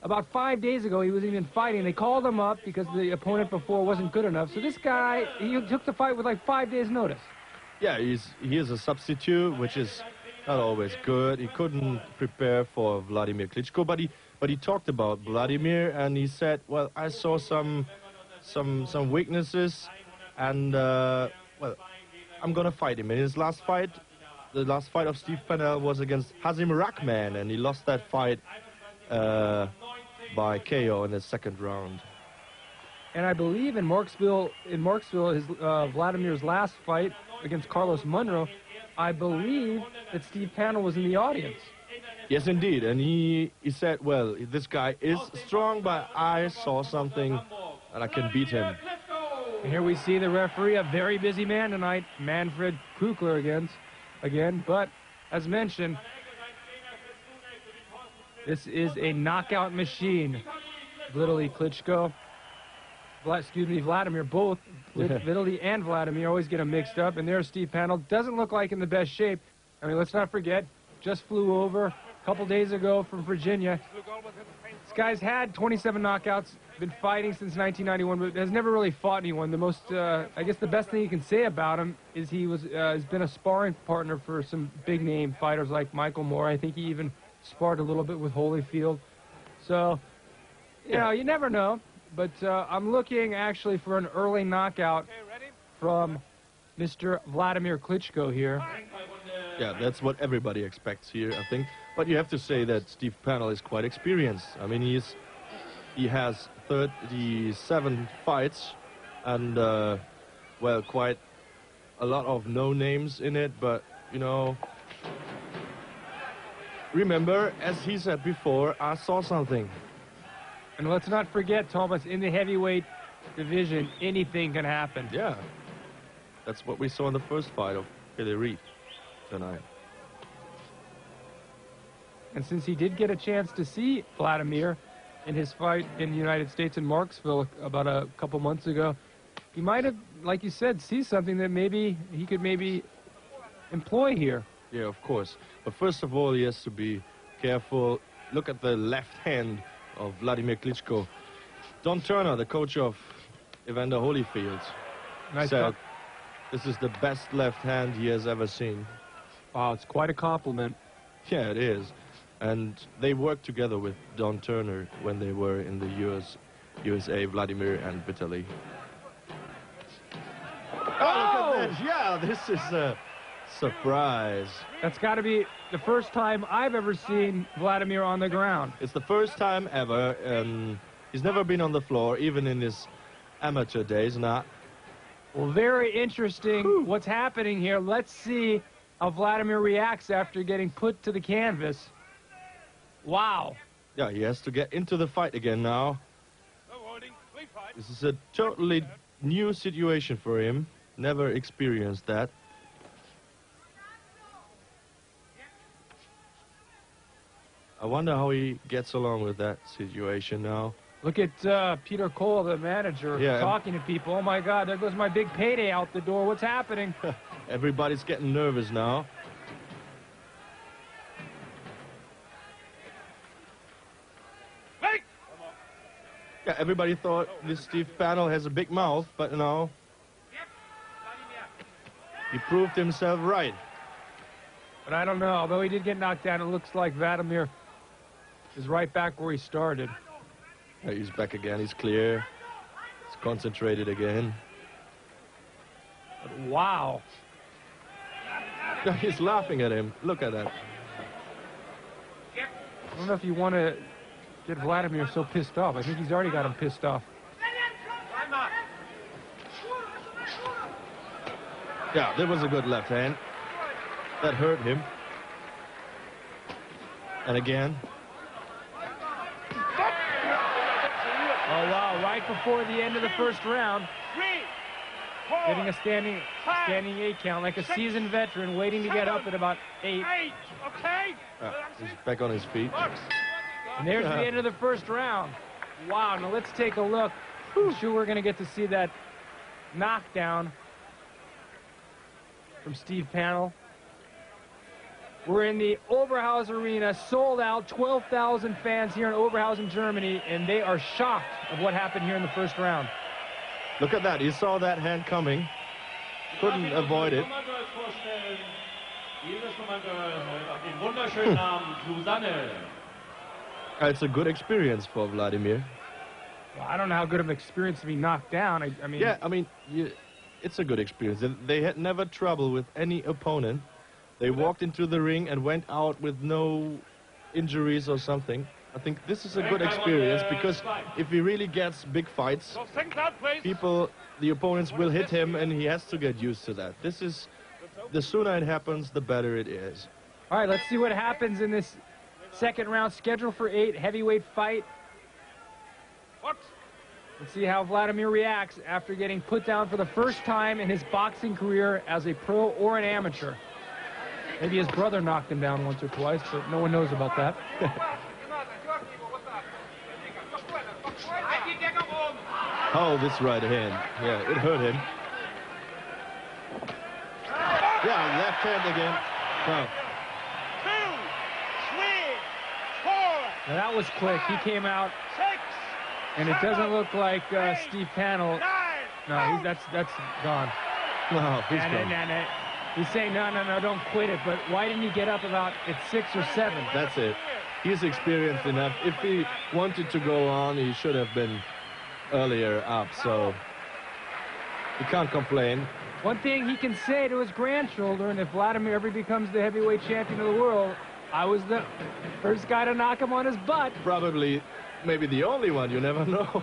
about 5 days ago, he wasn't even fighting. They called him up because the opponent before wasn't good enough. So this guy, he took the fight with like 5 days' notice. Yeah, he is a substitute, which is not always good. He couldn't prepare for Vladimir Klitschko, but he talked about Vladimir, and he said, well, I saw some weaknesses, and well, I'm gonna fight him. In his last fight, the last fight of Steve Pannel was against Hazim Rahman, and he lost that fight by KO in the second round. And I believe in Marksville, his Vladimir's last fight against Carlos Munro, I believe that Steve Pannel was in the audience. Yes, indeed. And he said, well, this guy is strong, but I saw something and I can beat him. And here we see the referee, a very busy man tonight, Manfred Kukler again. But as mentioned, this is a knockout machine. Vitaly Klitschko, Vladimir, both Vitaly and Vladimir always get them mixed up. And there's Steve Pannel. Doesn't look like in the best shape. I mean, let's not forget, just flew over a couple days ago from Virginia. This guy's had 27 knockouts, been fighting since 1991, but has never really fought anyone. The most, I guess the best thing you can say about him is he has been a sparring partner for some big-name fighters like Michael Moore. I think he even sparred a little bit with Holyfield. So, you know, you never know. But I'm looking actually for an early knockout from Mr. Vladimir Klitschko here. Yeah, that's what everybody expects here, I think. But you have to say that Steve Pannel is quite experienced. I mean, he has 37 fights and, well, quite a lot of no-names in it. But, you know, remember, as he said before, I saw something. And let's not forget, Thomas, in the heavyweight division, anything can happen. Yeah, that's what we saw in the first fight of Billy Reed tonight. And since he did get a chance to see Vladimir in his fight in the United States in Marksville about a couple months ago, he might have, like you said, see something that maybe he could employ here. Yeah, of course. But first of all, he has to be careful. Look at the left hand of Vladimir Klitschko. Don Turner, the coach of Evander Holyfield, said this is the best left hand he has ever seen. Wow, it's quite a compliment. Yeah, it is. And they worked together with Don Turner when they were in the USA, Vladimir and Vitaly. Oh, look at this. Yeah, this is a surprise. That's got to be the first time I've ever seen Vladimir on the ground. It's the first time ever, and he's never been on the floor, even in his amateur days, not. Well, very interesting what's happening here. Let's see how Vladimir reacts after getting put to the canvas. Wow. Yeah, he has to get into the fight again now. This is a totally new situation for him. Never experienced that. I wonder how he gets along with that situation now. Look at Peter Cole, the manager, talking to people. Oh, my God, there goes my big payday out the door. What's happening? Everybody's getting nervous now. Yeah, everybody thought this Steve Pannel has a big mouth, but no. He proved himself right. But I don't know. Although he did get knocked down, it looks like Vladimir is right back where he started. Yeah, he's back again. He's clear. He's concentrated again. But wow. He's laughing at him. Look at that. I don't know if you want to get Vladimir so pissed off. I think he's already got him pissed off. Yeah, there was a good left hand. That hurt him. And again. Oh, wow, right before the end of the first round. Getting a standing 8 count, like a seasoned veteran waiting to get up at about 8. He's back on his feet. And there's the end of the first round. Wow, now let's take a look. I'm sure we're going to get to see that knockdown from Steve Pannel. We're in the Oberhausen Arena, sold out, 12,000 fans here in Oberhausen, Germany, and they are shocked of what happened here in the first round. Look at that. He saw that hand coming. Couldn't avoid it. It's a good experience for Vladimir. Well, I don't know how good of an experience to be knocked down. I mean... Yeah, I mean, it's a good experience. They had never trouble with any opponent. They walked into the ring and went out with no injuries or something. I think this is a good experience because if he really gets big fights, the opponents will hit him and he has to get used to that. The sooner it happens, the better it is. All right, let's see what happens in this second round, scheduled for 8, heavyweight fight. Let's see how Vladimir reacts after getting put down for the first time in his boxing career as a pro or an amateur. Maybe his brother knocked him down once or twice, but no one knows about that. Oh, this right hand. Yeah, it hurt him. Yeah, left hand again. Wow. 2, 3, 4. Now that was quick. He came out, and it doesn't look like Steve Pannell. No, that's gone. No, he's gone. He's saying, no, don't quit it. But why didn't he get up about at 6 or 7? That's it. He's experienced enough. If he wanted to go on, he should have been earlier up. So he can't complain. One thing he can say to his grandchildren, if Vladimir ever becomes the heavyweight champion of the world, I was the first guy to knock him on his butt. Probably, maybe the only one. You never know.